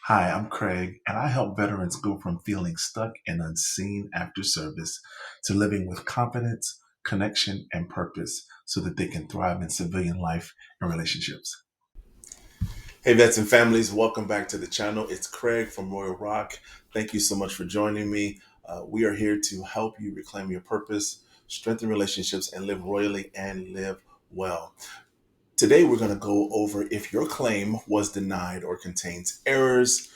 Hi, I'm Craig, and I help veterans go from feeling stuck and unseen after service to living with confidence, connection, and purpose so that they can thrive in civilian life and relationships. Hey, vets and families, welcome back to the channel. It's Craig from Royal Rock. Thank you so much for joining me. We are here to help you reclaim your purpose, strengthen relationships, and live royally and live well. Today, we're going to go over if your claim was denied or contains errors.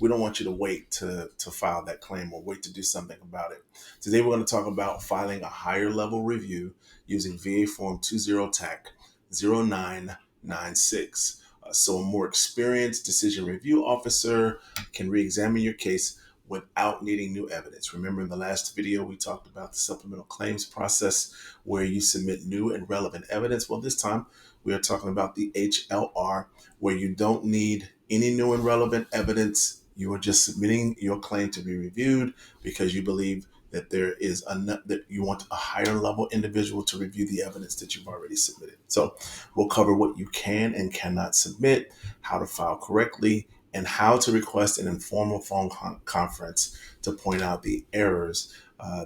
We don't want you to wait to file that claim or wait to do something about it. Today, we're going to talk about filing a higher level review using VA Form 20 TAC 0996. So a more experienced decision review officer can re-examine your case without needing new evidence. Remember in the last video, we talked about the supplemental claims process where you submit new and relevant evidence. Well, this time we are talking about the HLR, where you don't need any new and relevant evidence. You are just submitting your claim to be reviewed because you believe that that you want a higher level individual to review the evidence that you've already submitted. So we'll cover what you can and cannot submit, how to file correctly, and how to request an informal phone conference to point out the errors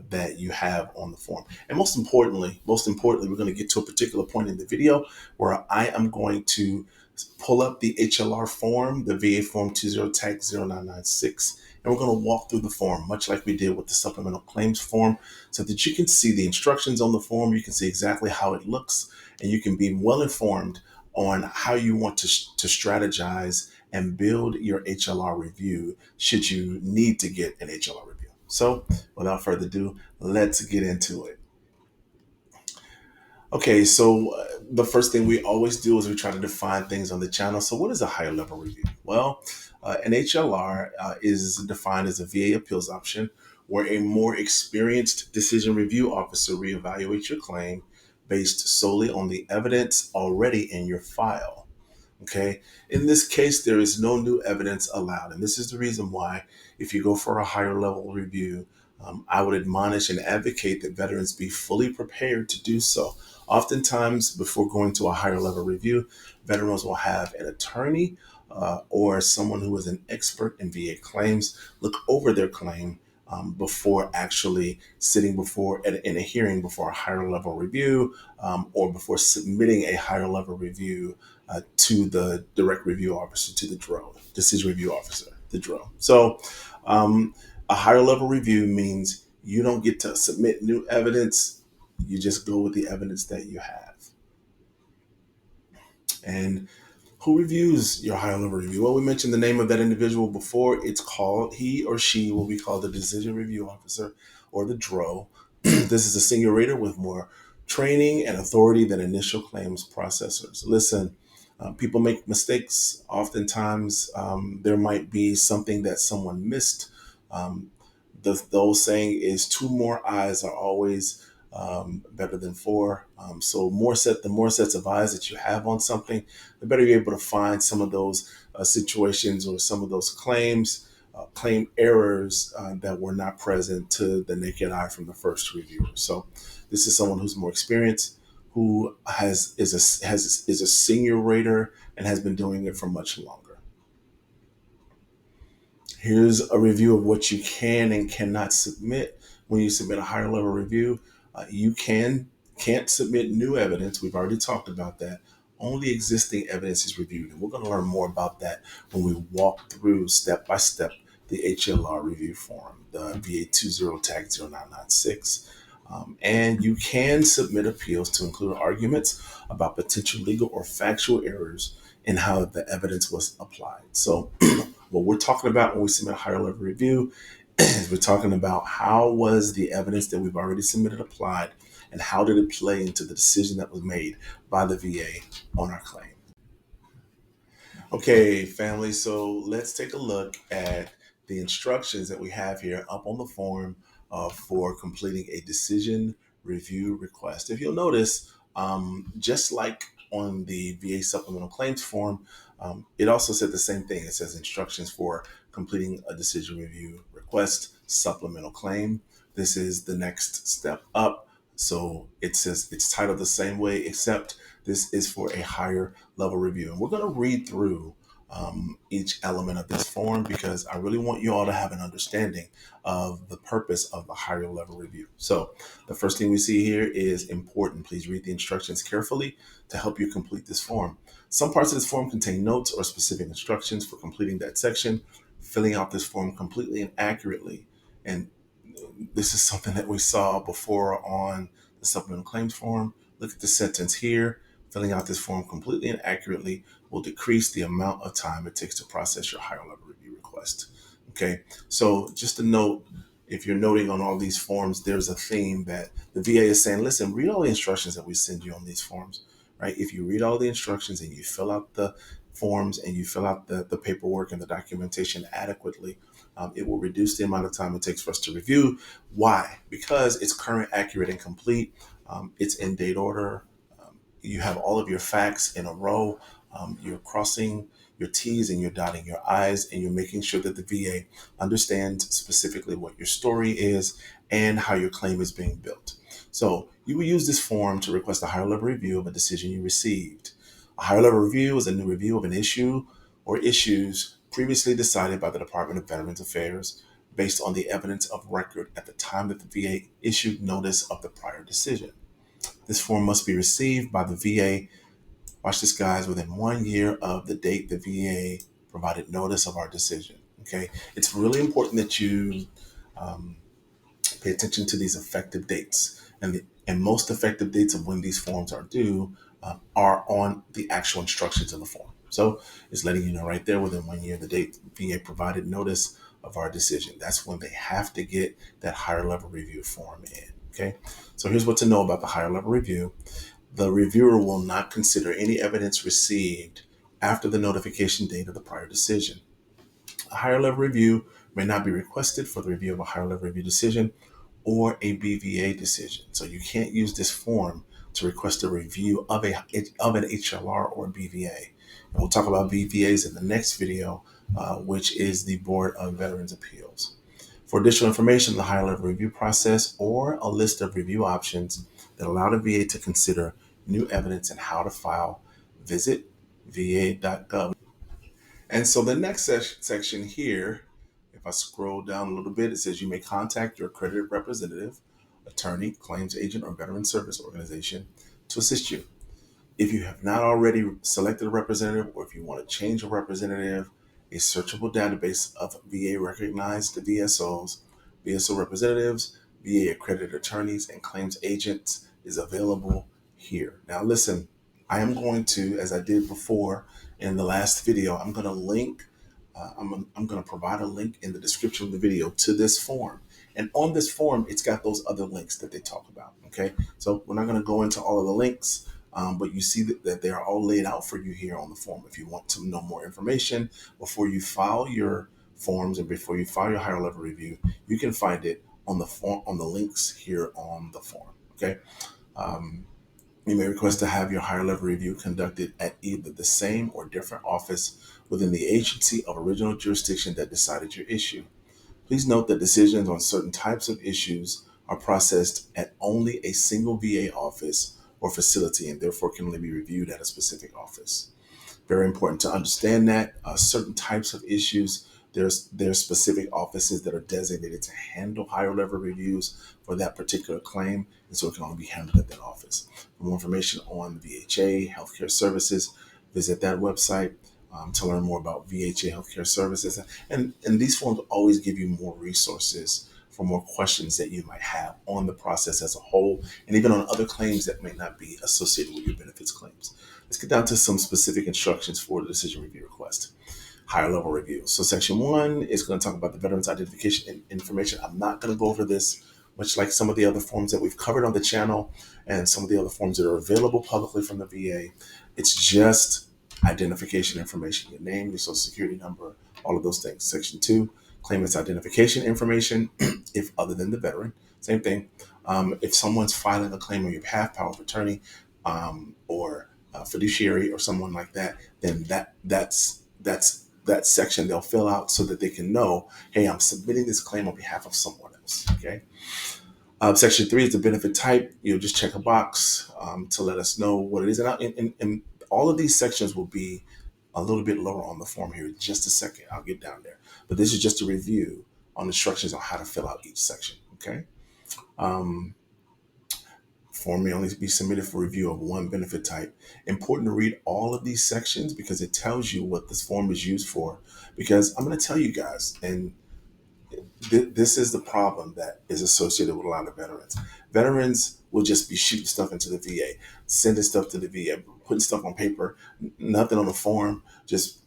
that you have on the form. And most importantly, we're going to get to a particular point in the video where I am going to pull up the HLR form, the VA Form 20 TAC 0996, and we're going to walk through the form, much like we did with the supplemental claims form, so that you can see the instructions on the form, you can see exactly how it looks, and you can be well informed on how you want to strategize and build your HLR review should you need to get an HLR review. So without further ado, let's get into it. Okay, so the first thing we always do is we try to define things on the channel. So what is a higher level review? Well, an HLR is defined as a VA appeals option where a more experienced decision review officer reevaluates your claim based solely on the evidence already in your file. Okay. In this case, there is no new evidence allowed. And this is the reason why, if you go for a higher level review, I would admonish and advocate that veterans be fully prepared to do so. Oftentimes, before going to a higher level review, veterans will have an attorney or someone who is an expert in VA claims look over their claim before actually sitting in a hearing before a higher level review or before submitting a higher level review to the direct review officer, to the DRO, decision review officer, the DRO. So a higher level review means you don't get to submit new evidence. You just go with the evidence that you have. And who reviews your higher level review? Well, we mentioned the name of that individual before. He or she will be called the decision review officer or the DRO. This is a senior rater with more training and authority than initial claims processors. Listen, people make mistakes. Oftentimes, there might be something that someone missed. Um, the old saying is two more eyes are always better than four. So the more sets of eyes that you have on something, the better you're able to find some of those situations or some of those claim errors that were not present to the naked eye from the first reviewer. So this is someone who's more experienced, who is a senior rater and has been doing it for much longer. Here's a review of what you can and cannot submit when you submit a higher level review. You can't submit new evidence. We've already talked about that. Only existing evidence is reviewed. And we're going to learn more about that when we walk through step by step the HLR review form, the VA 20 TAG 0996. And you can submit appeals to include arguments about potential legal or factual errors in how the evidence was applied. So what we're talking about when we submit a higher level review is we're talking about how was the evidence that we've already submitted applied and how did it play into the decision that was made by the VA on our claim. Okay, family, so let's take a look at the instructions that we have here up on the form for completing a decision review request. If you'll notice, just like on the VA supplemental claims form, it also said the same thing. It says instructions for completing a decision review request, supplemental claim. This is the next step up. So it says it's titled the same way, except this is for a higher level review. And we're going to read through each element of this form because I really want you all to have an understanding of the purpose of the higher level review. So the first thing we see here is important. Please read the instructions carefully to help you complete this form. Some parts of this form contain notes or specific instructions for completing that section. Filling out this form completely and accurately, and this is something that we saw before on the supplemental claims form. Look at the sentence here. Filling out this form completely and accurately will decrease the amount of time it takes to process your higher level review request. Okay, so just a note, if you're noting on all these forms, there's a theme that the VA is saying, listen, read all the instructions that we send you on these forms, right? If you read all the instructions and you fill out the forms and you fill out the paperwork and the documentation adequately, it will reduce the amount of time it takes for us to review. Why? Because it's current, accurate, and complete. It's in date order. You have all of your facts in a row. You're crossing your T's and you're dotting your I's, and you're making sure that the VA understands specifically what your story is and how your claim is being built. So you will use this form to request a higher level review of a decision you received. A higher level review is a new review of an issue or issues previously decided by the Department of Veterans Affairs based on the evidence of record at the time that the VA issued notice of the prior decision. This form must be received by the VA, watch this guys, within 1 year of the date the VA provided notice of our decision. Okay, it's really important that you um, pay attention to these effective dates. And most effective dates of when these forms are due are on the actual instructions in the form. So it's letting you know right there within 1 year, the date VA provided notice of our decision. That's when they have to get that higher level review form in. Okay. So here's what to know about the higher level review. The reviewer will not consider any evidence received after the notification date of the prior decision. A higher level review may not be requested for the review of a higher level review decision or a BVA decision. So you can't use this form to request a review of an HLR or a BVA. And we'll talk about BVAs in the next video, which is the Board of Veterans Appeals. For additional information on the higher level review process or a list of review options that allow the VA to consider new evidence and how to file, visit va.gov. And so the next section here, if I scroll down a little bit, it says you may contact your accredited representative, attorney, claims agent, or veteran service organization to assist you. If you have not already selected a representative, or if you want to change a representative, a searchable database of VA recognized VSOs, VSO representatives, VA accredited attorneys, and claims agents is available here. Now, listen, I am going to, as I did before in the last video, I'm going to link, I'm going to provide a link in the description of the video to this form. And on this form, it's got those other links that they talk about. Okay. So we're not going to go into all of the links. But you see that they are all laid out for you here on the form. If you want to know more information before you file your forms and before you file your higher level review, you can find it on the form, on the links here on the form. Okay. You may request to have your higher level review conducted at either the same or different office within the agency of original jurisdiction that decided your issue. Please note that decisions on certain types of issues are processed at only a single VA office or facility and therefore can only be reviewed at a specific office. Very important to understand that certain types of issues, there's specific offices that are designated to handle higher level reviews for that particular claim, and so it can only be handled at that office. For more information on VHA healthcare services, visit that website to learn more about VHA healthcare services. And these forms always give you more resources for more questions that you might have on the process as a whole, and even on other claims that may not be associated with your benefits claims. Let's get down to some specific instructions for the decision review request. Higher level review. So section 1 is going to talk about the veteran's identification information. I'm not going to go over this, much like some of the other forms that we've covered on the channel and some of the other forms that are available publicly from the VA. It's just identification information, your name, your social security number, all of those things. Section 2, claimant's identification information, if other than the veteran. Same thing. If someone's filing a claim on your behalf, power of attorney, or fiduciary or someone like that, then that's that section they'll fill out so that they can know, hey, I'm submitting this claim on behalf of someone else. Okay. Section 3 is the benefit type. You'll just check a box to let us know what it is. And all of these sections will be a little bit lower on the form here in just a second. I'll get down there. But this is just a review on instructions on how to fill out each section. Okay. Um, Form may only be submitted for review of one benefit type. Important to read all of these sections because it tells you what this form is used for. Because I'm going to tell you guys, and this is the problem that is associated with a lot of veterans. Veterans will just be shooting stuff into the VA, sending stuff to the VA, putting stuff on paper, nothing on the form, just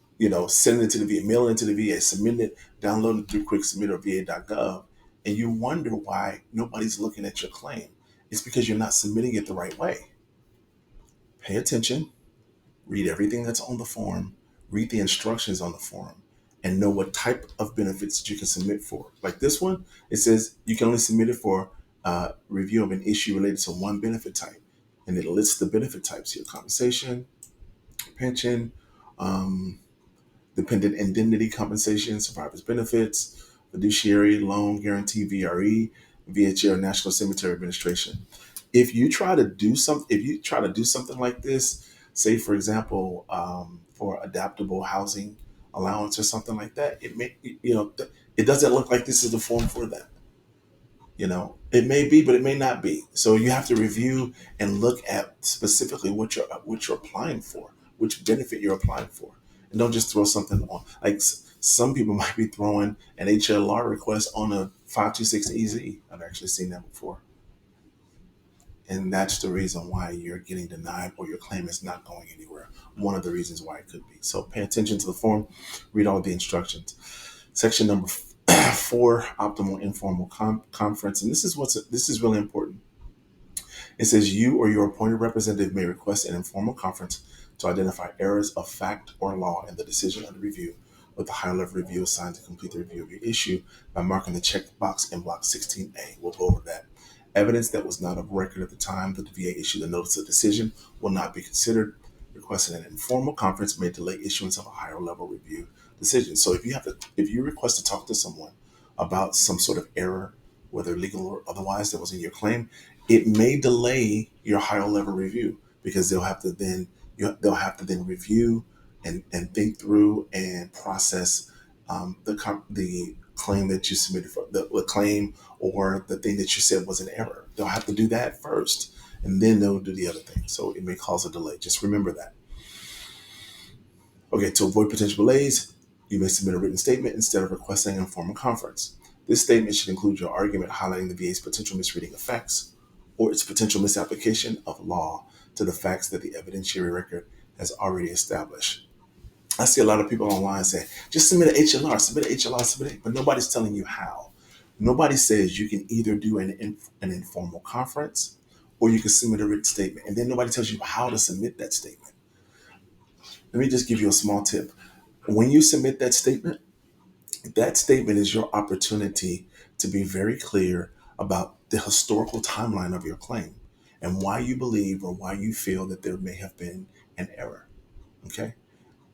sending it to the VA, mailing it to the VA, submitting it, downloading it through Quick Submit or VA.gov, and you wonder why nobody's looking at your claim. It's because you're not submitting it the right way. Pay attention, read everything that's on the form, read the instructions on the form, and know what type of benefits that you can submit for. Like this one, it says you can only submit it for review of an issue related to one benefit type. And it lists the benefit types here: compensation, pension, um, dependent indemnity compensation, survivor's benefits, fiduciary loan guarantee, VRE, VHA, or National Cemetery Administration. If you try to do something like this, say for example, for adaptable housing allowance or something like that, it doesn't look like this is the form for that. It may be, but it may not be. So you have to review and look at specifically what you're applying for, which benefit you're applying for, and don't just throw something on. Like some people might be throwing an HLR request on a 526EZ. I've actually seen that before, and that's the reason why you're getting denied or your claim is not going anywhere. One of the reasons why it could be. So pay attention to the form, read all the instructions. Section number 4, optimal informal conference, and this is really important. It says you or your appointed representative may request an informal conference to identify errors of fact or law in the decision under review, with a higher level review assigned to complete the review of your issue by marking the check box in block 16A. We'll go over that. Evidence that was not of record at the time that the VA issued the notice of decision will not be considered. Requesting an informal conference may delay issuance of a higher level review decision. So if you request to talk to someone about some sort of error, whether legal or otherwise, that was in your claim, it may delay your higher level review because they'll have to then review and think through and process the claim that you submitted for the claim or the thing that you said was an error. They'll have to do that first, and then they'll do the other thing. So it may cause a delay. Just remember that. Okay, to avoid potential delays, you may submit a written statement instead of requesting an informal conference. This statement should include your argument highlighting the VA's potential misreading of facts or its potential misapplication of law to the facts that the evidentiary record has already established. I see a lot of people online saying, just submit an HLR, submit an HLR, submit it, but nobody's telling you how. Nobody says you can either do an informal conference or you can submit a written statement, and then nobody tells you how to submit that statement. Let me just give you a small tip. When you submit that statement is your opportunity to be very clear about the historical timeline of your claim and why you believe or why you feel that there may have been an error. Okay.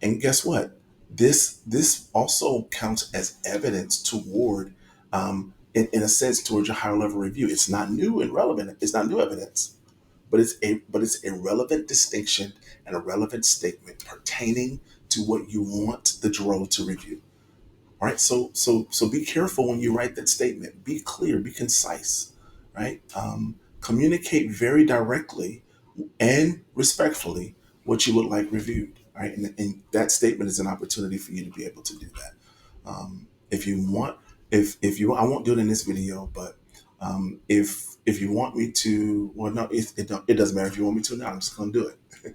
And guess what? This also counts as evidence toward, in a sense, towards your higher level review. It's not new and relevant. It's not new evidence, but it's a relevant distinction and a relevant statement pertaining to what you want the DRO to review. All right. So be careful when you write that statement. Be clear. Be concise. Right. Communicate very directly and respectfully what you would like reviewed. Right. And that statement is an opportunity for you to be able to do that. If you want, if you, I won't do it in this video, but if you want me to, well, no, it doesn't matter if you want me to. Now I'm just going to do it.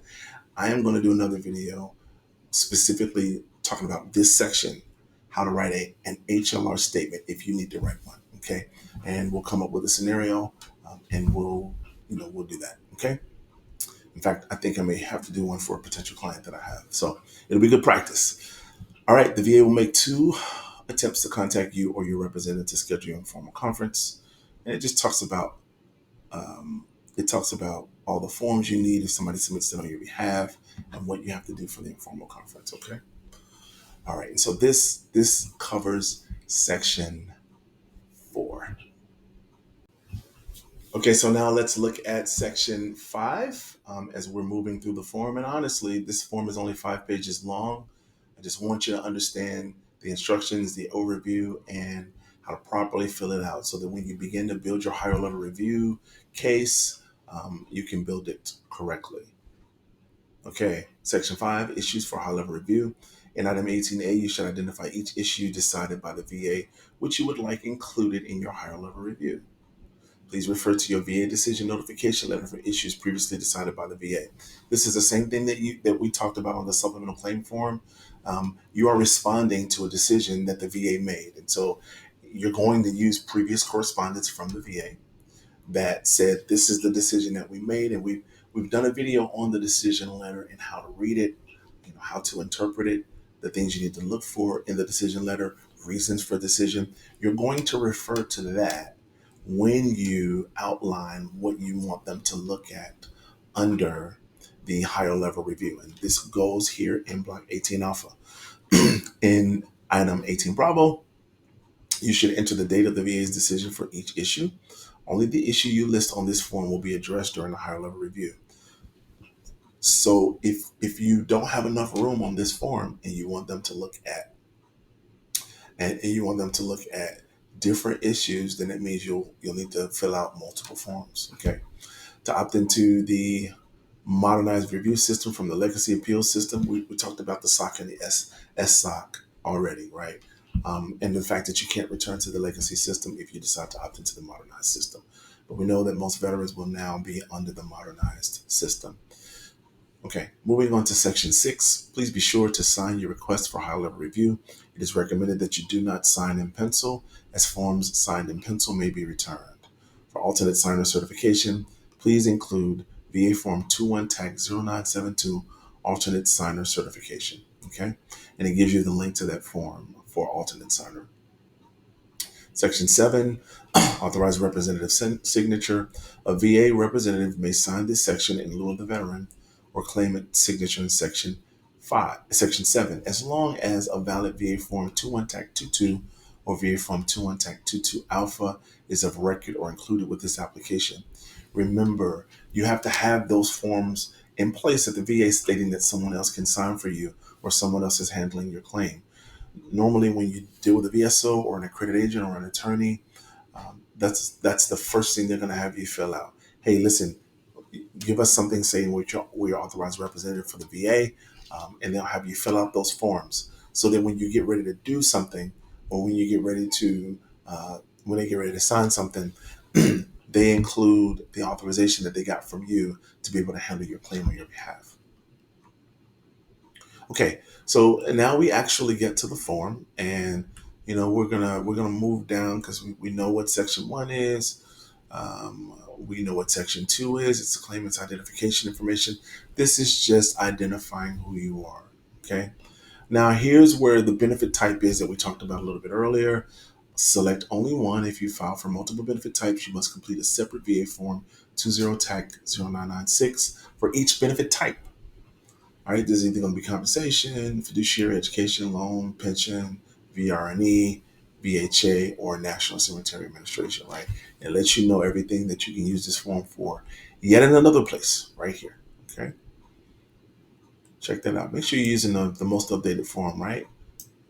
I am going to do another video specifically talking about this section, how to write an HLR statement if you need to write one. Okay, and we'll come up with a scenario, and we'll do that. Okay. In fact, I think I may have to do one for a potential client that I have. So it'll be good practice. All right, the VA will make 2 attempts to contact you or your representative to schedule your informal conference, and it just talks about all the forms you need if somebody submits it on your behalf and what you have to do for the informal conference. Okay. All right. And so this covers section 4. Okay, so now let's look at section 5 as we're moving through the form. And honestly, this form is only 5 pages long. I just want you to understand the instructions, the overview, and how to properly fill it out so that when you begin to build your higher level review case, you can build it correctly. Okay, section 5, issues for high level review. In item 18A, you should identify each issue decided by the VA which you would like included in your higher level review. Please refer to your VA decision notification letter for issues previously decided by the VA. This is the same thing that we talked about on the supplemental claim form. You are responding to a decision that the VA made, and so you're going to use previous correspondence from the VA that said this is the decision that we made, and we've done a video on the decision letter and how to read it, how to interpret it, the things you need to look for in the decision letter, reasons for decision. You're going to refer to that when you outline what you want them to look at under the higher level review. And this goes here in block 18 alpha. In item 18 bravo, you should enter the date of the VA's decision for each issue. Only the issue you list on this form will be addressed during the higher level review. So if you don't have enough room on this form and you want them to look at different issues, then it means you'll need to fill out multiple forms. Okay. To opt into the modernized review system from the legacy appeals system, we talked about the SOC and the SOC already, right? And the fact that you can't return to the legacy system if you decide to opt into the modernized system. But we know that most veterans will now be under the modernized system. Okay, moving on to section 6, please be sure to sign your request for high level review. It is recommended that you do not sign in pencil, as forms signed in pencil may be returned. For alternate signer certification, please include VA Form 21 Tag 0972 alternate signer certification. Okay, and it gives you the link to that form for alternate signer. Section 7, authorized representative signature. A VA representative may sign this section in lieu of the veteran or claimant signature in section 7, as long as a valid VA Form 21 TAC 22 or VA Form 21 TAC 22 Alpha is of record or included with this application. Remember, you have to have those forms in place at the VA stating that someone else can sign for you or someone else is handling your claim. Normally, when you deal with a VSO or an accredited agent or an attorney, that's the first thing they're going to have you fill out. Hey, listen, give us something saying we're authorized representative for the VA, and they'll have you fill out those forms so that when you get ready to do something, or when you get ready to when they get ready to sign something, they include the authorization that they got from you to be able to handle your claim on your behalf. Okay, so now we actually get to the form, and we're gonna move down because we know what section 1 is. We know what section 2 is. It's the claimant's identification information. This is just identifying who you are. Okay. Now here's where the benefit type is that we talked about a little bit earlier. Select only one. If you file for multiple benefit types, you must complete a separate VA Form 20 TAC 0996 for each benefit type. All right, there's either going to be compensation, fiduciary, education, loan, pension, VRNE, VHA, or National Cemetery Administration, right? It lets you know everything that you can use this form for. Yet in another place, right here, okay? Check that out. Make sure you're using the most updated form, right?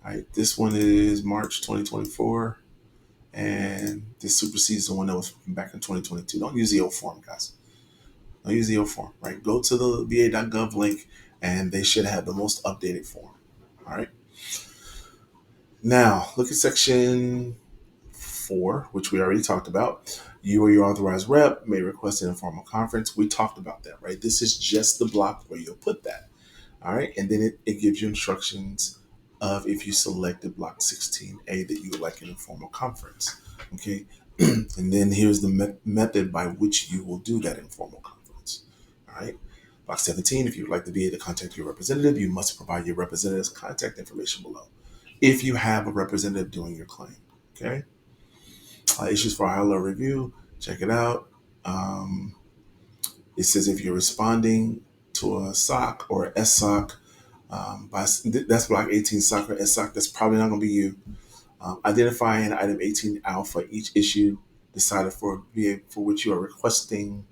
All right, this one is March 2024, and this supersedes the one that was back in 2022. Don't use the old form, guys. Don't use the old form, right? Go to the va.gov link, and they should have the most updated form. All right. Now, look at section 4, which we already talked about. You or your authorized rep may request an informal conference. We talked about that, right? This is just the block where you'll put that. All right. And then it gives you instructions of if you selected block 16A that you would like an informal conference. Okay. And then here's the method by which you will do that informal conference. All right. Block 17, if you would like the VA to contact your representative, you must provide your representative's contact information below if you have a representative doing your claim. Okay. Issues for a high level review. Check it out. It says if you're responding to a SOC or a SOC, that's block 18 SOC or SOC, that's probably not going to be you. Identify in item 18 alpha each issue decided for VA for which you are requesting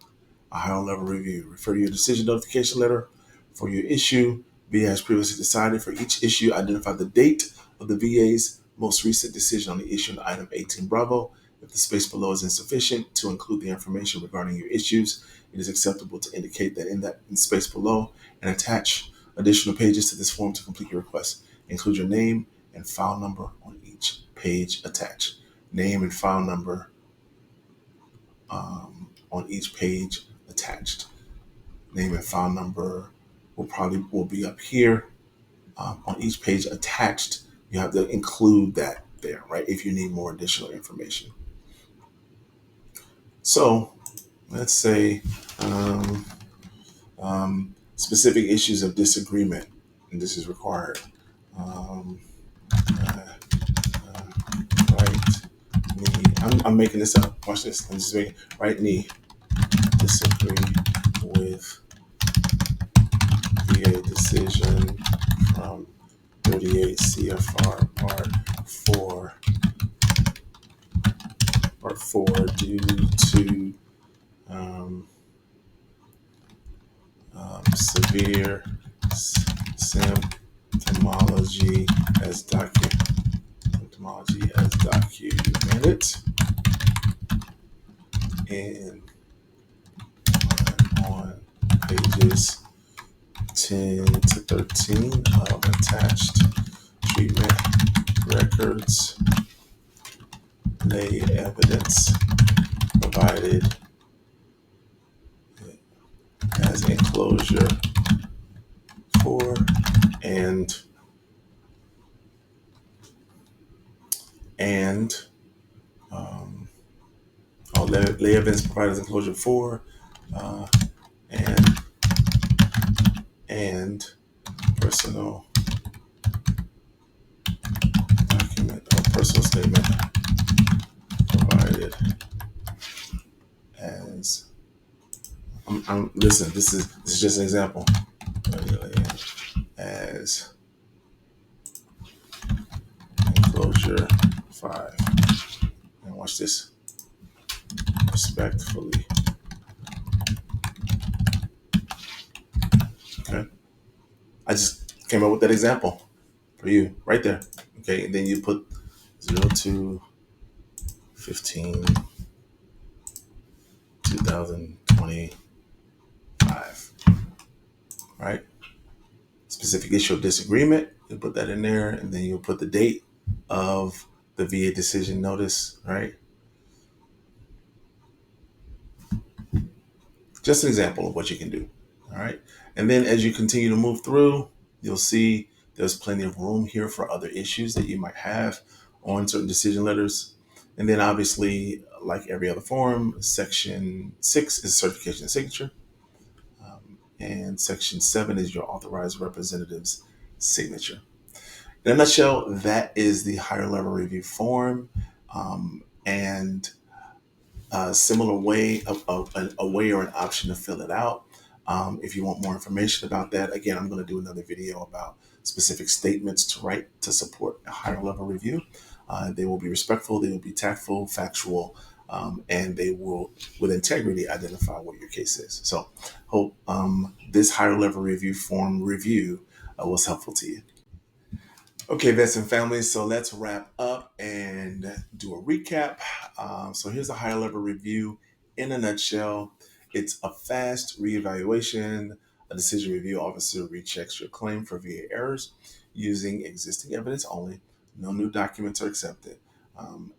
a higher level review. Refer to your decision notification letter for your issue. VA has previously decided for each issue. Identify the date of the VA's most recent decision on the issue in item 18 Bravo. If the space below is insufficient to include the information regarding your issues, it is acceptable to indicate that in space below and attach additional pages to this form to complete your request. Include your name and file number on each page attached. Name and file number on each page attached. Name and file number will be up here on each page attached. You have to include that there, right? If you need more additional information. So let's say specific issues of disagreement, and this is required. Um, right knee. I'm making this up. Watch this. I'm just making right knee. Disagree with VA decision from 38 CFR Part 4 due to severe symptomology as documented in on pages 10 to 13 of attached treatment records, lay evidence provided as enclosure 4 and um, lay evidence provided as enclosure 4 uh, and personal document or personal statement provided as listen, this is just an example. As enclosure 5. And watch this. Respectfully. Okay. I just came up with that example for you right there. Okay. And then you put 02/15/2025. Right? Specific issue of disagreement. You put that in there, and then you'll put the date of the VA decision notice, right? Just an example of what you can do. All right. And then as you continue to move through, you'll see there's plenty of room here for other issues that you might have on certain decision letters. And then obviously, like every other form, section 6 is certification and signature. And section 7 is your authorized representative's signature. In a nutshell, that is the higher level review form. And a similar way, a way or an option to fill it out. If you want more information about that, again, I'm going to do another video about specific statements to write to support a higher level review. They will be respectful, they will be tactful, factual, and they will, with integrity, identify what your case is. So, hope this higher level review form review was helpful to you. Okay, vets and families, so let's wrap up and do a recap. So here's a higher level review in a nutshell. It's a fast reevaluation. A decision review officer rechecks your claim for VA errors using existing evidence only. No new documents are accepted.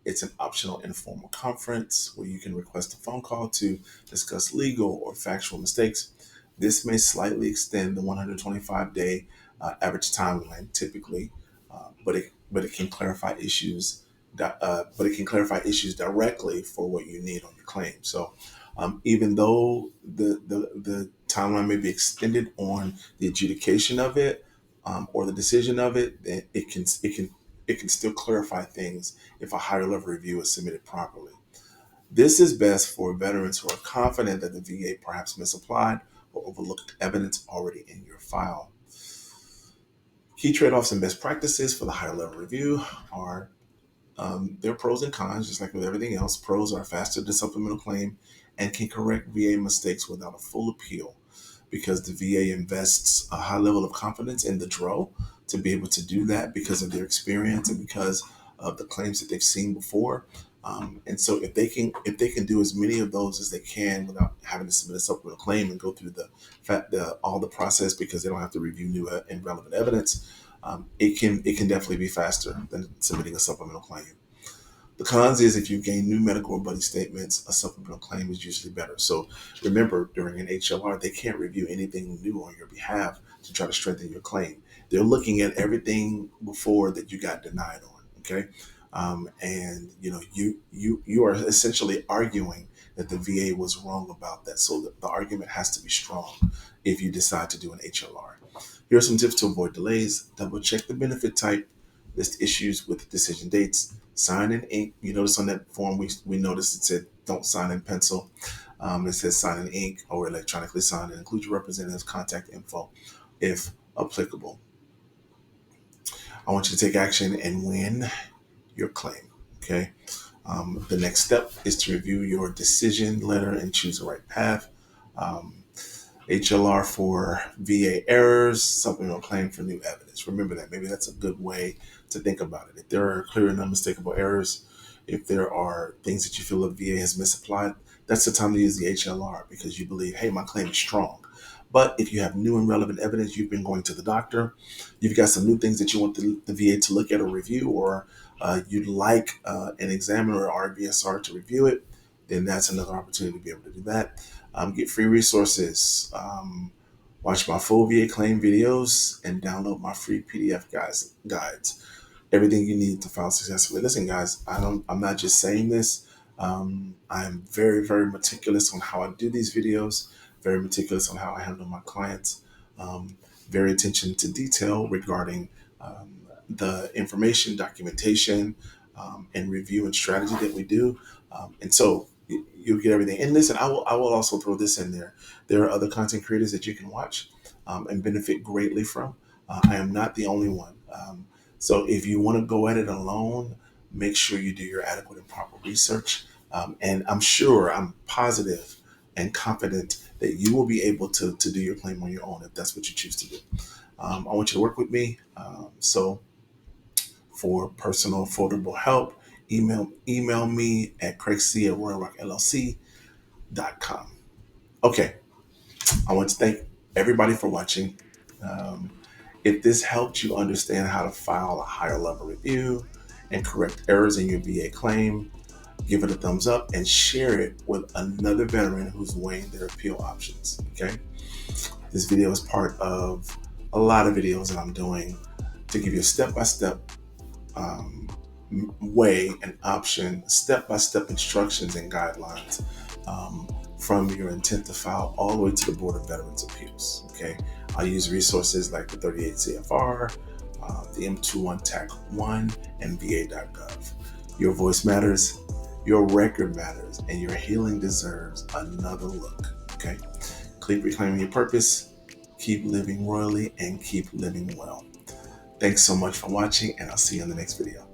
It's an optional informal conference where you can request a phone call to discuss legal or factual mistakes. This may slightly extend the 125-day average timeline typically, but it can clarify issues directly for what you need on your claim. So even though the timeline may be extended on the adjudication of it or the decision of it, it can still clarify things if a higher level review is submitted properly. This is best for veterans who are confident that the VA perhaps misapplied or overlooked evidence already in your file. Key trade-offs and best practices for the higher level review are there are pros and cons, just like with everything else. Pros are faster than supplemental claim and can correct VA mistakes without a full appeal, because the VA invests a high level of confidence in the DRO to be able to do that because of their experience and because of the claims that they've seen before. And so if they can do as many of those as they can without having to submit a supplemental claim and go through all the process, because they don't have to review new and relevant evidence, it can definitely be faster than submitting a supplemental claim. The cons is if you gain new medical or buddy statements, a supplemental claim is usually better. So remember, during an HLR, they can't review anything new on your behalf to try to strengthen your claim. They're looking at everything before that you got denied on. Okay, and you are essentially arguing that the VA was wrong about that. So the argument has to be strong if you decide to do an HLR. Here are some tips to avoid delays. Double check the benefit type, list issues with decision dates, sign in ink. You notice on that form we noticed it said don't sign in pencil. It says sign in ink or electronically sign, and include your representative's contact info if applicable. I want you to take action and win your claim. Okay. The next step is to review your decision letter and choose the right path. Um, HLR for VA errors, supplemental claim for new evidence. Remember that. Maybe that's a good way to think about it. If there are clear and unmistakable errors, if there are things that you feel the VA has misapplied, that's the time to use the HLR, because you believe, hey, my claim is strong. But if you have new and relevant evidence, you've been going to the doctor, you've got some new things that you want the VA to look at or review, or you'd like an examiner or RVSR to review it, then that's another opportunity to be able to do that. Get free resources, watch my full VA claim videos, and download my free PDF guides. Everything you need to file successfully. Listen, guys, I'm not just saying this. I'm very, very meticulous on how I do these videos, very meticulous on how I handle my clients, um, very attention to detail regarding the information, documentation, and review and strategy that we do. And so you'll get everything. And listen, I will also throw this in there. There are other content creators that you can watch and benefit greatly from. I am not the only one. So if you want to go at it alone, make sure you do your adequate and proper research. And I'm positive and confident that you will be able to do your claim on your own if that's what you choose to do. I want you to work with me. So for personal affordable help, email me at craigc@royalrockllc.com. Okay, I want to thank everybody for watching. Um, if this helped you understand how to file a higher level review and correct errors in your VA claim, give it a thumbs up and share it with another veteran who's weighing their appeal options. Okay, this video is part of a lot of videos that I'm doing to give you a step-by-step um, way and option, step-by-step instructions and guidelines from your intent to file all the way to the Board of Veterans Appeals. Okay, I use resources like the 38 CFR, the M21 TAC 1, and VA.gov. Your voice matters, your record matters, and your healing deserves another look. Okay, keep reclaiming your purpose, keep living royally, and keep living well. Thanks so much for watching, and I'll see you in the next video.